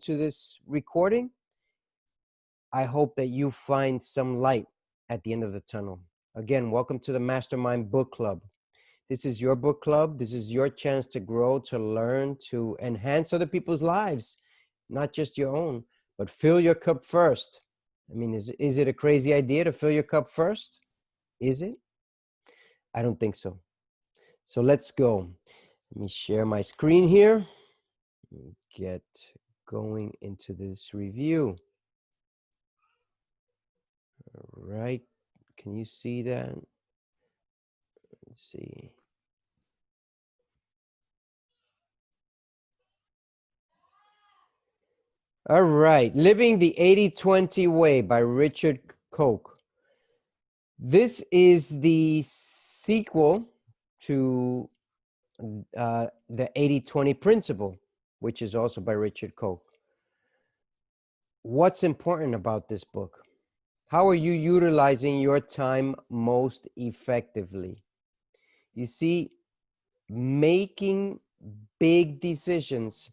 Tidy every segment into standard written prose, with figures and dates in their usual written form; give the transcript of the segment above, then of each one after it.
to this recording, I hope that you find some light at the end of the tunnel. Again, welcome to the Mastermind Book Club. This is your book club. This is your chance to grow, to learn, to enhance other people's lives, not just your own, but fill your cup first. I mean, is it a crazy idea to fill your cup first? Is it? I don't think so. So let's go. Let me share my screen here. Get going into this review. All right. Can you see that? Let's see. All right. Living the 80-20 Way by Richard Koch. This is the sequel to the 80-20 Principle, which is also by Richard Koch. What's important about this book? How are you utilizing your time most effectively? You see, making big decisions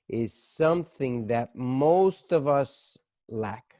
is something that most of us lack.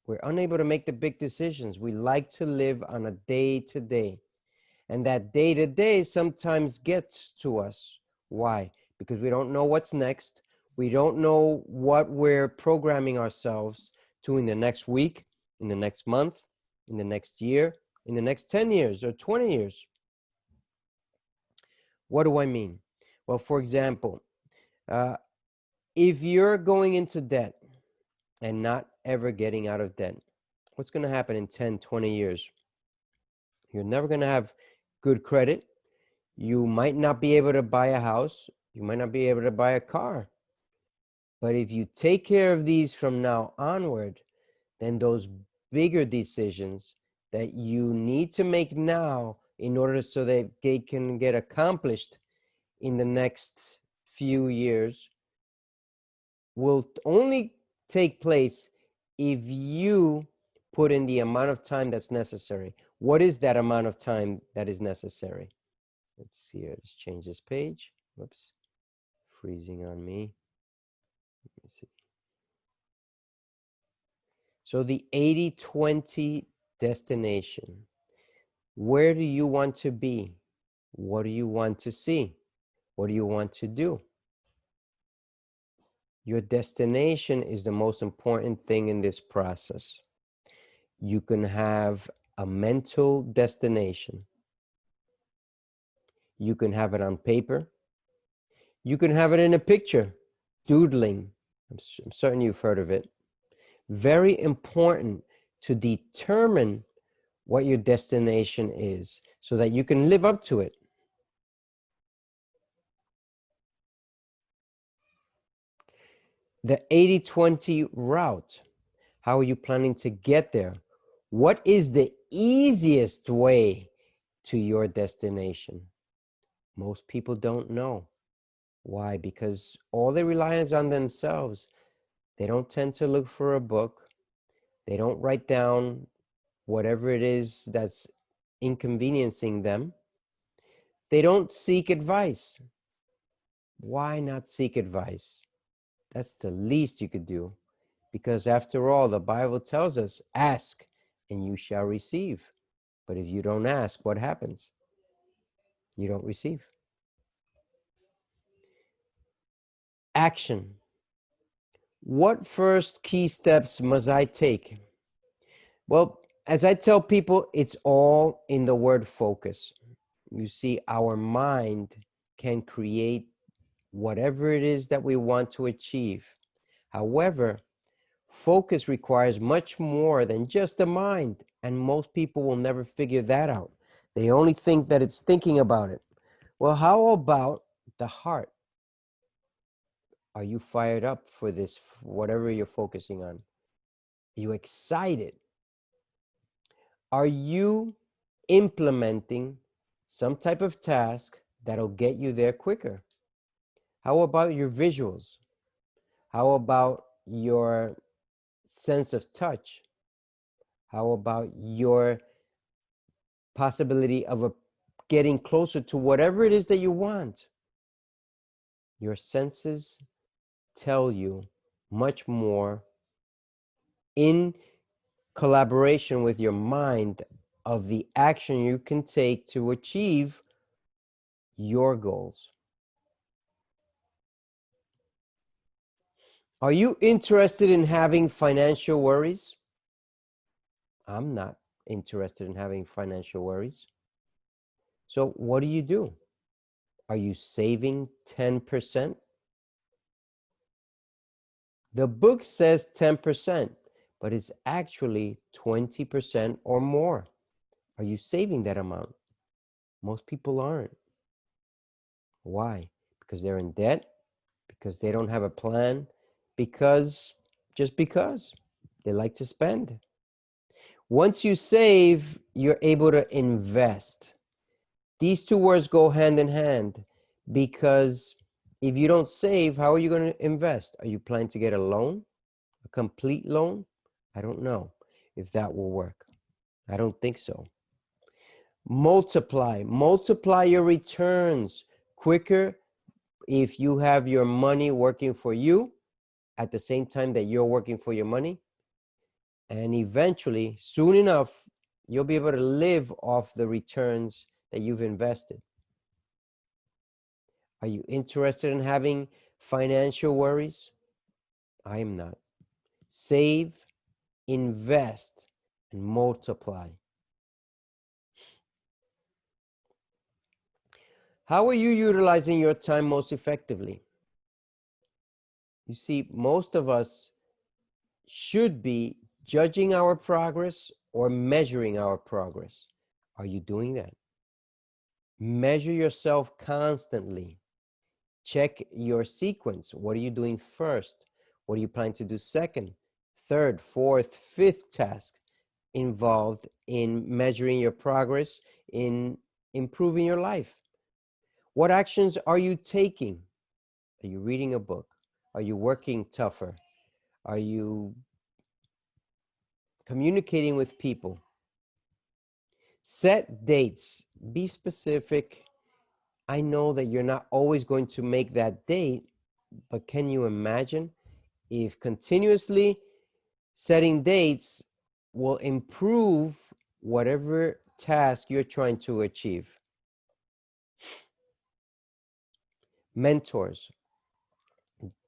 We're unable to make the big decisions. We like to live on a day-to-day. And that day-to-day sometimes gets to us. Why? Because we don't know what's next. We don't know what we're programming ourselves to in the next week, in the next month, in the next year, in the next 10 years or 20 years. What do I mean? Well, for example, if you're going into debt and not ever getting out of debt, what's going to happen in 10, 20 years? You're never going to have good credit. You might not be able to buy a house. You might not be able to buy a car. But if you take care of these from now onward, then those bigger decisions that you need to make now in order so that they can get accomplished in the next few years will only take place if you put in the amount of time that's necessary. What is that amount of time that is necessary? Let's see here. Let's change this page. Whoops. Freezing on me. Let me see. So the 80-20 destination. Where do you want to be? What do you want to see? What do you want to do? Your destination is the most important thing in this process. You can have a mental destination. You can have it on paper. You can have it in a picture, doodling. I'm certain you've heard of it. Very important to determine what your destination is so that you can live up to it. The 80-20 route. How are you planning to get there? What is the easiest way to your destination? Most people don't know. Why? Because all they rely is on themselves. They don't tend to look for a book. They don't write down whatever it is that's inconveniencing them. They don't seek advice. Why not seek advice? That's the least you could do. Because after all, the Bible tells us, ask and you shall receive. But if you don't ask, what happens? You don't receive. Action. What first key steps must I take? Well, as I tell people, it's all in the word focus. You see, our mind can create whatever it is that we want to achieve. However, focus requires much more than just the mind, and most people will never figure that out. They only think that it's thinking about it. Well, how about the heart? Are you fired up for this, whatever you're focusing on? Are you excited? Are you implementing some type of task that'll get you there quicker? How about your visuals? How about your sense of touch? How about your possibility of getting closer to whatever it is that you want? Your senses tell you much more in collaboration with your mind of the action you can take to achieve your goals. Are you interested in having financial worries? I'm not interested in having financial worries. So what do? Are you saving 10%? The book says 10%, but it's actually 20% or more. Are you saving that amount? Most people aren't. Why? Because they're in debt, because they don't have a plan, just because they like to spend. Once you save, you're able to invest. These two words go hand in hand, because if you don't save, how are you going to invest? Are you planning to get a loan, a complete loan? I don't know if that will work. I don't think so. Multiply your returns quicker if you have your money working for you at the same time that you're working for your money. And eventually, soon enough, you'll be able to live off the returns that you've invested. Are you interested in having financial worries? I am not. Save, invest, and multiply. How are you utilizing your time most effectively? You see, most of us should be judging our progress or measuring our progress. Are you doing that? Measure yourself constantly. Check your sequence. What are you doing first? What are you planning to do second, third, fourth, fifth task involved in measuring your progress in improving your life? What actions are you taking? Are you reading a book? Are you working tougher? Are you communicating with people? Set dates. Be specific. I know that you're not always going to make that date, but can you imagine if continuously setting dates will improve whatever task you're trying to achieve? Mentors.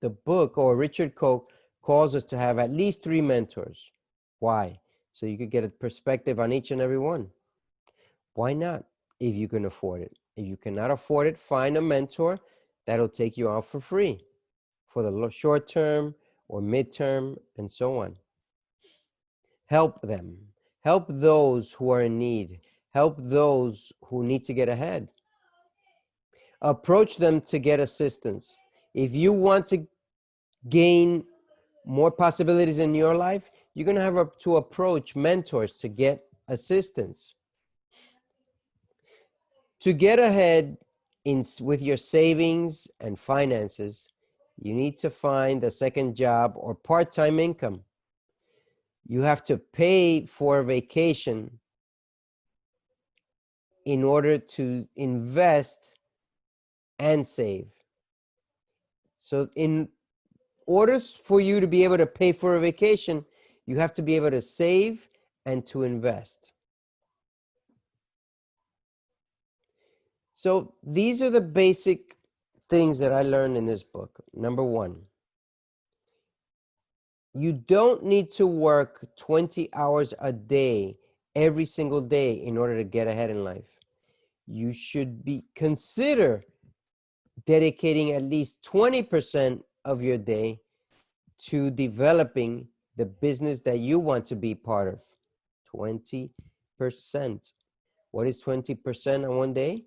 The book, or Richard Koch, calls us to have at least 3 mentors. Why? So you could get a perspective on each and every one. Why not, if you can afford it? If you cannot afford it, find a mentor that'll take you out for free for the short term or midterm and so on. Help them. Help those who are in need. Help those who need to get ahead. Approach them to get assistance. If you want to gain more possibilities in your life, you're going to have to approach mentors to get assistance. To get ahead with your savings and finances, you need to find a second job or part-time income. You have to pay for a vacation in order to invest and save. So in order for you to be able to pay for a vacation, you have to be able to save and to invest. So these are the basic things that I learned in this book. Number one, you don't need to work 20 hours a day every single day in order to get ahead in life. You should consider dedicating at least 20% of your day to developing the business that you want to be part of. 20%. What is 20% on one day?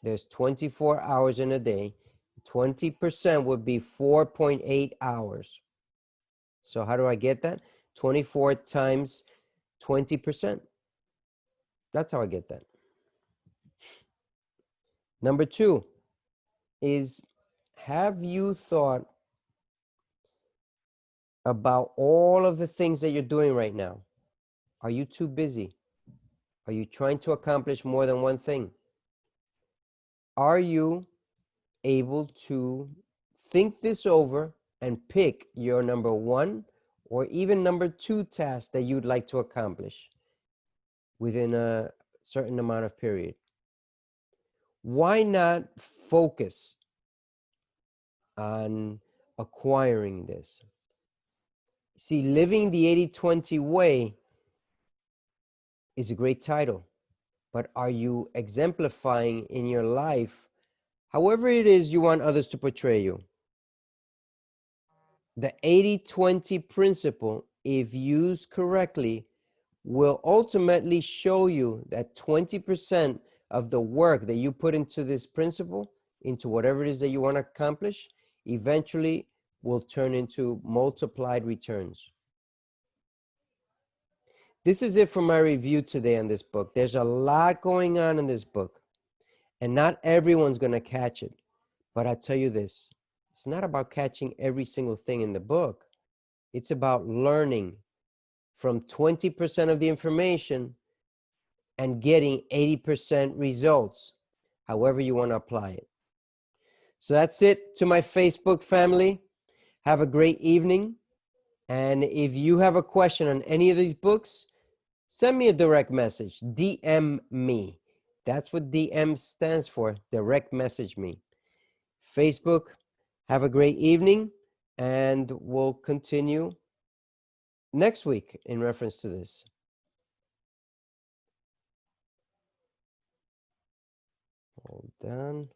There's 24 hours in a day. 20% would be 4.8 hours. So how do I get that? 24 times 20%. That's how I get that. Number two is, have you thought about all of the things that you're doing right now? Are you too busy? Are you trying to accomplish more than one thing? Are you able to think this over and pick your number 1 or even number 2 task that you'd like to accomplish within a certain amount of period. Why not focus on acquiring this? See, living the 80-20 way is a great title, but are you exemplifying in your life however it is you want others to portray you? The 80-20 principle, if used correctly, will ultimately show you that 20% of the work that you put into this principle, into whatever it is that you want to accomplish, eventually will turn into multiplied returns. This is it for my review today on this book. There's a lot going on in this book, and not everyone's going to catch it. But I tell you this, it's not about catching every single thing in the book. It's about learning from 20% of the information and getting 80% results, however you want to apply it. So that's it to my Facebook family. Have a great evening. And if you have a question on any of these books, send me a direct message. DM me. That's what DM stands for. Direct message me. Facebook, have a great evening. And we'll continue next week in reference to this. Hold on.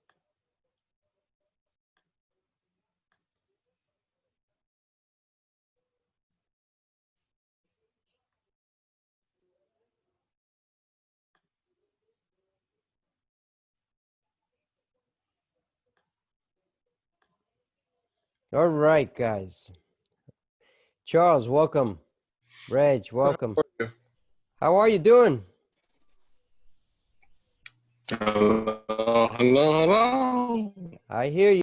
All right, guys. Charles, welcome. Reg, welcome. How are you doing? Hello, hello, hello. I hear you.